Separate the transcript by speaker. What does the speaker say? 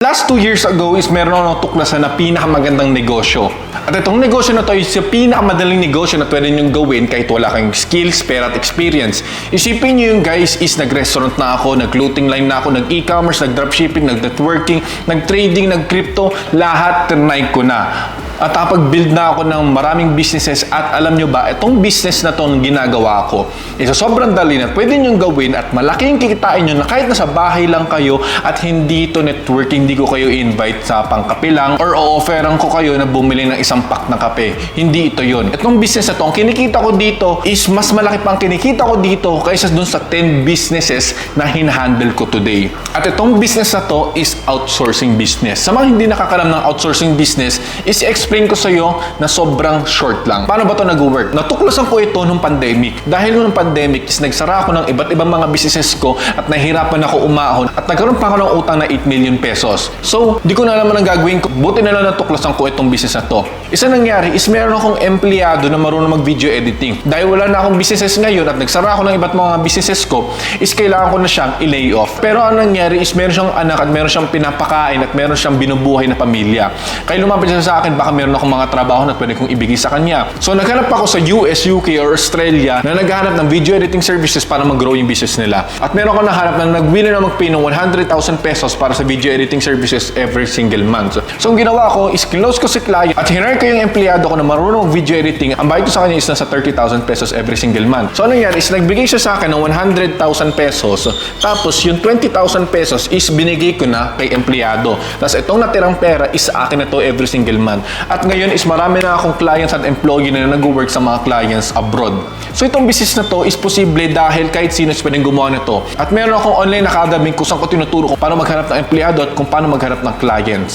Speaker 1: Last 2 years ago is meron akong natuklasan na pinakamagandang negosyo. At itong negosyo na to is yung pinakamadaling negosyo na pwede nyo gawin kahit wala kayong skills, pera at experience. Isipin nyo yung guys is nag-restaurant na ako, nag-clothing line na ako, nag-e-commerce, nag-dropshipping, nag-networking, nag-trading, nag-crypto, lahat tinry ko na. At nakapag-build na ako ng maraming businesses at alam nyo ba, itong business na itong ginagawa ko, isa sobrang dali na pwede nyo gawin at malaking kikitain nyo na kahit nasa bahay lang kayo at hindi ito networking, hindi ko kayo invite sa pangkape lang or o-offeran ko kayo na bumili ng isang pack ng kape. Hindi ito yun. Itong business na ito, ang kinikita ko dito is mas malaki pang kinikita ko dito kaysa dun sa 10 businesses na hinahandle ko today. At itong business na to is outsourcing business. Sa mga hindi nakakalam ng outsourcing business, is explain ko sa iyo na sobrang short lang. Paano ba ito nag-work? Natuklasan ko ito nung pandemic. Dahil nung pandemic is nagsara ako ng iba't ibang mga businesses ko at nahihirapan ako umahon at nagkaroon pa ako ng utang na 8 million pesos. So, di ko na naman ang gagawin ko. Buti na lang natuklasan ko itong business na to. Isa nangyari is meron akong empleyado na marunong mag-video editing. Dahil wala na akong businesses ngayon at nagsara ako ng iba't mga businesses ko, is kailangan ko na siyang i-lay off. Pero ang nangyari is meron siyang anak at meron siyang pinapakain at meron siyang binubuhay na pamilya. Kaya lumapit siya sa akin, baka meron akong mga trabaho na pwede kong ibigay sa kanya. So, naghanap ako sa US, UK, or Australia na naghahanap ng video editing services para mag-grow yung business nila. At meron ako nahanap na nag-willing na mag-pay ng 100,000 pesos para sa video editing services every single month. So, ang ginawa ko is close ko si client at hinire ko yung empleyado ko na marunong video editing. Ang bayad ko sa kanya is nasa 30,000 pesos every single month. So, ano nangyari is nagbigay siya sa akin ng 100,000 pesos. Tapos, yung 20,000 pesos is binigay ko na kay empleyado. Tapos, itong natirang pera is akin na to every single month. At ngayon is marami na akong clients at employee na nag-work sa mga clients abroad. So, itong business na to is posible dahil kahit sino is pwedeng gumawa nito. At meron akong online academy kung saan ko tinuturo kung paano maghanap ng empleyado at kung paano maghanap ng clients.